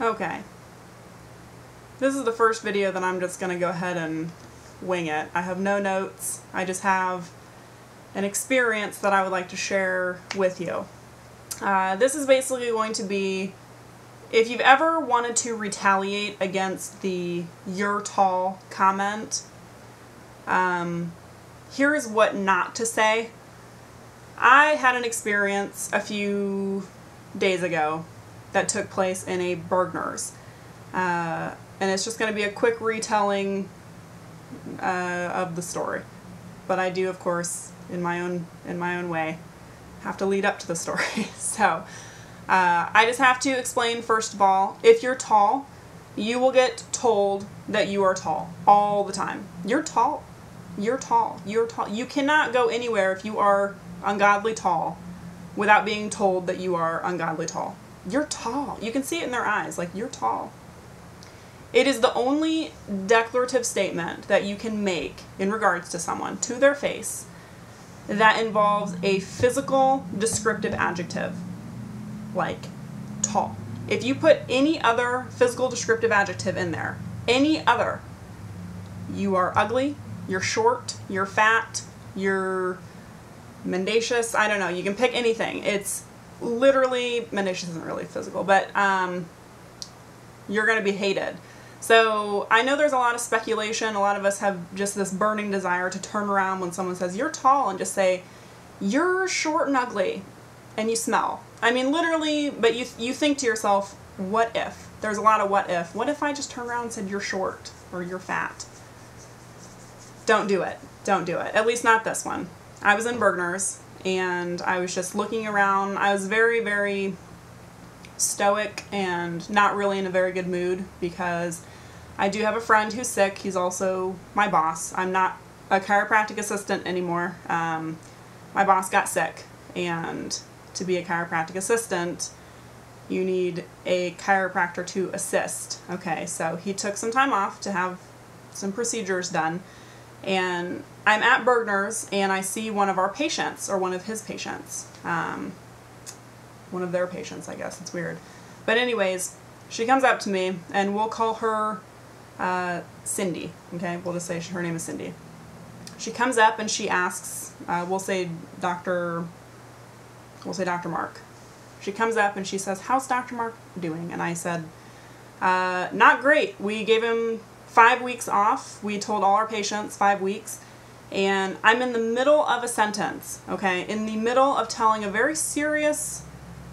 Okay. This is the first video that I'm just going to go ahead and wing it. I have no notes. I just have an experience that I would like to share with you. This is basically going to be, if you've ever wanted to retaliate against the "you're tall" comment, here's what not to say. I had an experience a few days ago that took place in a Bergner's. And it's just going to be a quick retelling of the story. But I do, of course, in my own way, have to lead up to the story. So I just have to explain, first of all, if you're tall, you will get told that you are tall all the time. You're tall. You're tall. You're tall. You cannot go anywhere if you are ungodly tall without being told that you are ungodly tall. You're tall. You can see it in their eyes, like, you're tall. It is the only declarative statement that you can make in regards to someone, to their face, that involves a physical descriptive adjective, like tall. If you put any other physical descriptive adjective in there, any other, you are ugly, you're short, you're fat, you're mendacious, I don't know, you can pick anything. It's literally, mendacious isn't really physical, but you're going to be hated. So I know there's a lot of speculation. A lot of us have just this burning desire to turn around when someone says you're tall and just say you're short and ugly and you smell. I mean, literally, but you think to yourself, what if? There's a lot of what if. What if I just turned around and said you're short or you're fat? Don't do it. Don't do it. At least not this one. I was in Bergner's and I was just looking around. I was very, very stoic and not really in a very good mood because I do have a friend who's sick. He's also my boss. I'm not a chiropractic assistant anymore. My boss got sick, and to be a chiropractic assistant, you need a chiropractor to assist. Okay, so he took some time off to have some procedures done, and I'm at Bergner's and I see one of our patients, or one of his patients. One of their patients, I guess. It's weird. But anyways, she comes up to me, and we'll call her Cindy. Okay, we'll just say her name is Cindy. She comes up and she asks, we'll say Dr. Mark. She comes up and she says, "How's Dr. Mark doing?" And I said, "Not great. We gave him 5 weeks off. We told all our patients 5 weeks. And I'm in the middle of a sentence, okay? In the middle of telling a very serious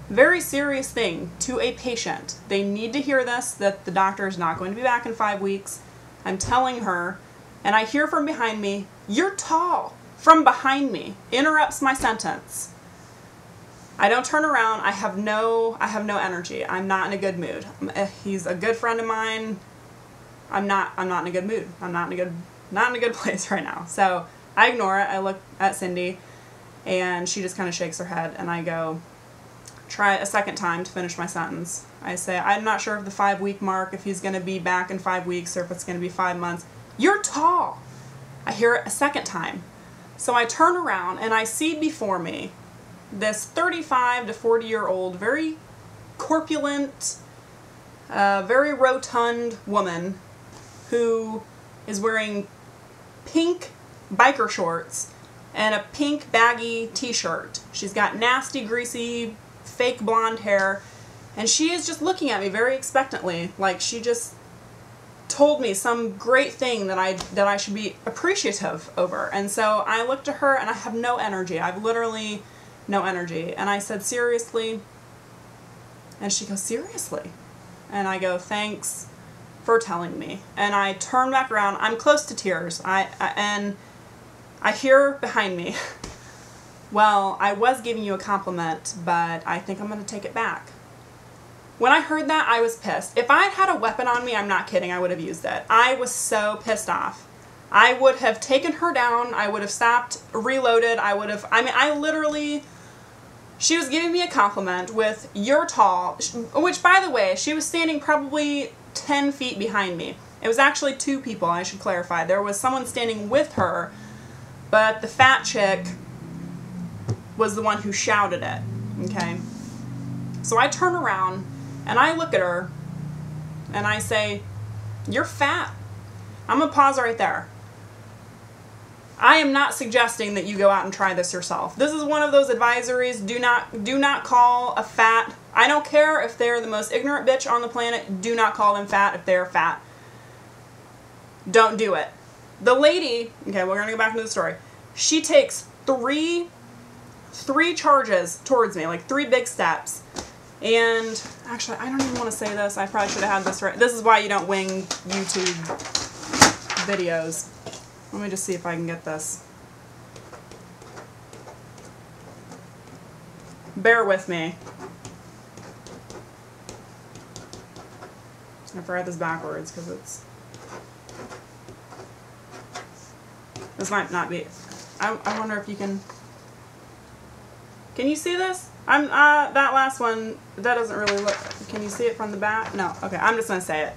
thing to a patient. They need to hear this, that the doctor is not going to be back in 5 weeks. I'm telling her, and I hear from behind me, "You're tall," from behind me, interrupts my sentence. I don't turn around. I have no energy. I'm not in a good mood. He's a good friend of mine. I'm not in a good mood. I'm not in a good place right now. So I ignore it. I look at Cindy, and she just kind of shakes her head, and I go, try a second time to finish my sentence. I say, "I'm not sure of the 5 week mark, if he's going to be back in 5 weeks or if it's going to be 5 months. You're tall." I hear it a second time. So I turn around and I see before me this 35 to 40-year-old, very corpulent, very rotund woman who is wearing pink biker shorts and a pink baggy t-shirt. She's got nasty, greasy, fake blonde hair, and she is just looking at me very expectantly, like she just told me some great thing that I should be appreciative over. And so I look to her and I have no energy. I've literally no energy. And I said, "Seriously?" And she goes, "Seriously?" And I go, "Thanks for telling me." And I turn back around. I'm close to tears. And I hear behind me, "Well, I was giving you a compliment, but I think I'm going to take it back." When I heard that, I was pissed. If I had a weapon on me, I'm not kidding, I would have used it. I was so pissed off. I would have taken her down. I would have stopped, reloaded. I literally, she was giving me a compliment with "you're tall," which, by the way, she was standing probably 10 feet behind me. It was actually 2 people, I should clarify. There was someone standing with her, but the fat chick was the one who shouted it, okay? So I turn around and I look at her and I say, you're fat. I'm going to pause right there. I am not suggesting that you go out and try this yourself. This is one of those advisories. Do not call a fat. I don't care if they're the most ignorant bitch on the planet. Do not call them fat if they're fat. Don't do it. The lady, okay, we're going to go back into the story. She takes three charges towards me, like 3 big steps. And actually, I don't even want to say this. I probably should have had this right. This is why you don't wing YouTube videos. Let me just see if I can get this. Bear with me. I forgot this backwards because it's... This might not be... I wonder if you can... Can you see this? That last one, that doesn't really look... Can you see it from the back? No. Okay, I'm just going to say it.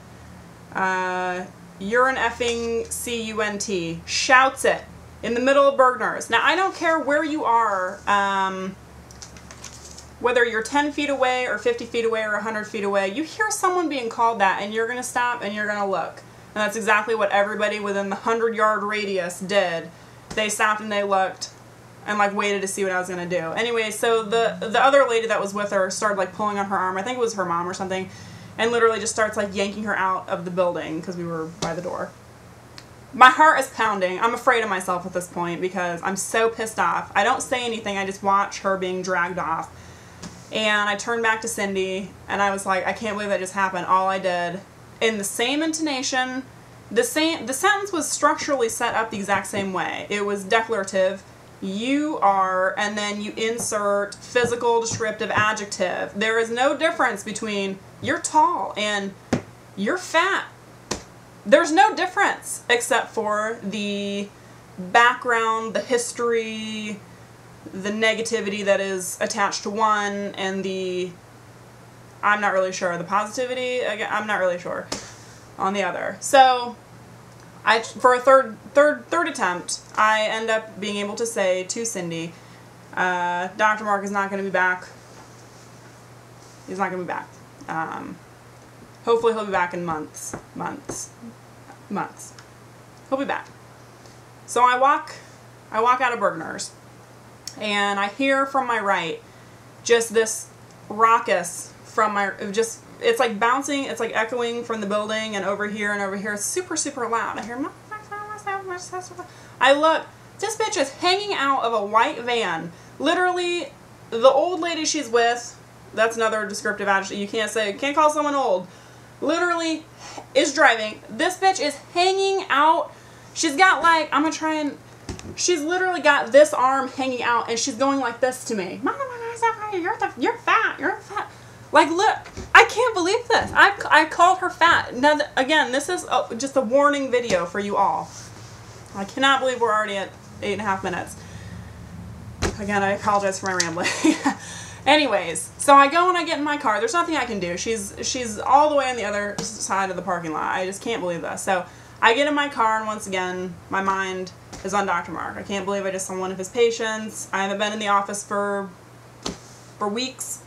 You're an effing cunt. Shouts it in the middle of Bergner's. Now, I don't care where you are, whether you're 10 feet away or 50 feet away or 100 feet away. You hear someone being called that and you're going to stop and you're going to look. And that's exactly what everybody within the 100-yard radius did. They stopped and they looked and like waited to see what I was going to do. Anyway, so the other lady that was with her started like pulling on her arm. I think it was her mom or something. And literally just starts like yanking her out of the building because we were by the door. My heart is pounding. I'm afraid of myself at this point because I'm so pissed off. I don't say anything. I just watch her being dragged off. And I turned back to Cindy and I was like, I can't believe that just happened. All I did, in the same intonation, the sentence was structurally set up the exact same way. It was declarative. You are, and then you insert physical descriptive adjective. There is no difference between you're tall and you're fat. There's no difference except for the background, the history, the negativity that is attached to one, and the, I'm not really sure, the positivity, again, I'm not really sure, on the other. So, for a third attempt, I end up being able to say to Cindy, Dr. Mark is not going to be back. He's not going to be back. Hopefully he'll be back in months. He'll be back. So I walk out of Bergner's, and I hear from my right just this raucous from my, it's like bouncing, it's like echoing from the building and over here and over here. It's super, super loud. I hear, I look, this bitch is hanging out of a white van. Literally, the old lady she's with, that's another descriptive adjective. You can't call someone old. Literally is driving. This bitch is hanging out. She's got like, I'm gonna try and, she's literally got this arm hanging out and she's going like this to me. You're fat. Like, look, I can't believe this. I called her fat. Now, again, this is just a warning video for you all. I cannot believe we're already at 8.5 minutes. Again, I apologize for my rambling. Anyways, so I go and I get in my car. There's nothing I can do. She's all the way on the other side of the parking lot. I just can't believe this. So I get in my car, and once again, my mind is on Dr. Mark. I can't believe I just saw one of his patients. I haven't been in the office for weeks.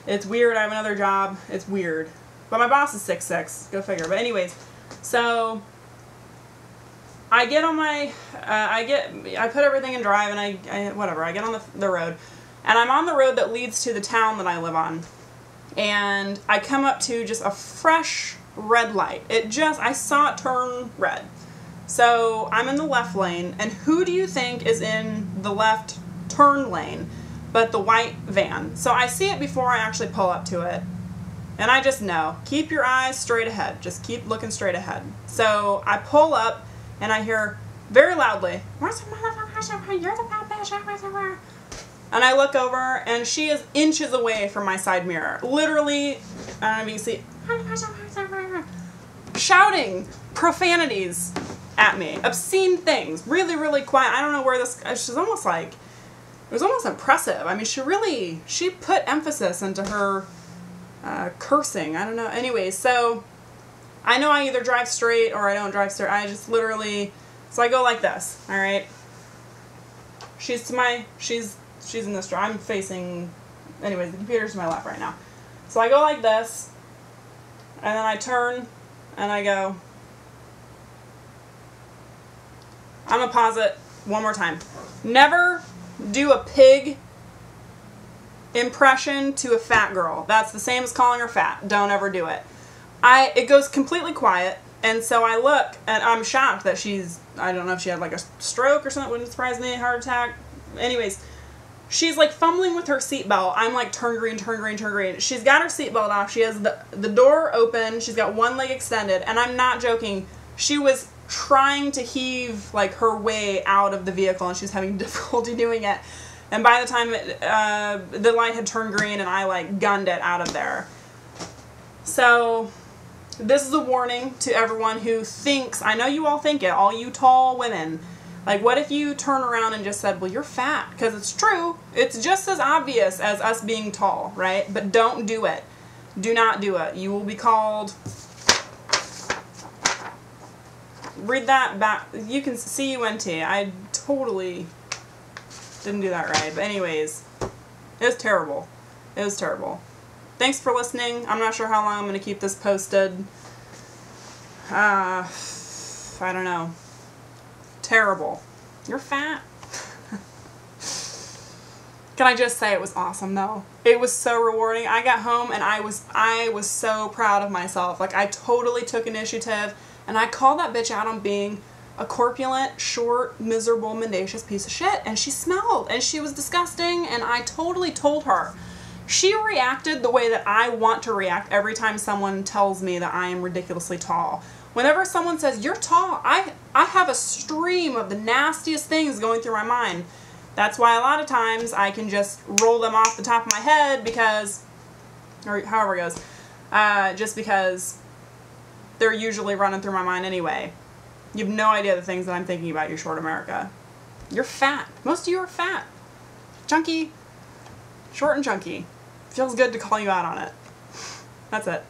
It's weird. I have another job. It's weird. But my boss is 6'6". Go figure. But anyways, so I get on my, I put everything in drive, and I get on the road. And I'm on the road that leads to the town that I live on. And I come up to just a fresh red light. I saw it turn red. So I'm in the left lane, and who do you think is in the left turn lane but the white van? So I see it before I actually pull up to it. And I just know, keep your eyes straight ahead. Just keep looking straight ahead. So I pull up, and I hear very loudly, "Where's the motherfucker? You're the bad bitch." And I look over, and she is inches away from my side mirror. Literally, I don't know if you can see, shouting profanities at me. Obscene things. Really, really quiet. I don't know where this, she's almost like, it was almost impressive. I mean, she put emphasis into her cursing. I don't know. Anyway, so I know I either drive straight or I don't drive straight. I just literally, so I go like this, all right? She's in this drive. I'm facing, anyways, the computer's to my left right now. So I go like this, And then I turn and I go, I'm going to pause it one more time. Never do a pig impression to a fat girl. That's the same as calling her fat. Don't ever do it. It goes completely quiet, and so I look, and I'm shocked that I don't know if she had like a stroke or something, wouldn't surprise me, heart attack. Anyways, she's like fumbling with her seatbelt. I'm like, turn green, turn green, turn green. She's got her seatbelt off. She has the door open. She's got one leg extended, and I'm not joking. She was trying to heave like her way out of the vehicle, and she's having difficulty doing it. And by the time the light had turned green, and I like gunned it out of there. So this is a warning to everyone who thinks, I know you all think it, all you tall women. Like, what if you turn around and just said, well, you're fat? Because it's true. It's just as obvious as us being tall, right? But don't do it. Do not do it. You will be called... Read that back. You can C-U-N-T. I totally didn't do that right. But anyways, it was terrible. It was terrible. Thanks for listening. I'm not sure how long I'm going to keep this posted. I don't know. Terrible. You're fat. Can I just say it was awesome though? It was so rewarding. I got home and I was so proud of myself. Like, I totally took initiative, and I called that bitch out on being a corpulent, short, miserable, mendacious piece of shit. And she smelled, and she was disgusting, and I totally told her. She reacted the way that I want to react every time someone tells me that I am ridiculously tall. Whenever someone says, you're tall, I have a stream of the nastiest things going through my mind. That's why a lot of times I can just roll them off the top of my head because, or however it goes, just because they're usually running through my mind anyway. You have no idea the things that I'm thinking about, you short America. You're fat. Most of you are fat. Chunky. Short and chunky. Feels good to call you out on it. That's it.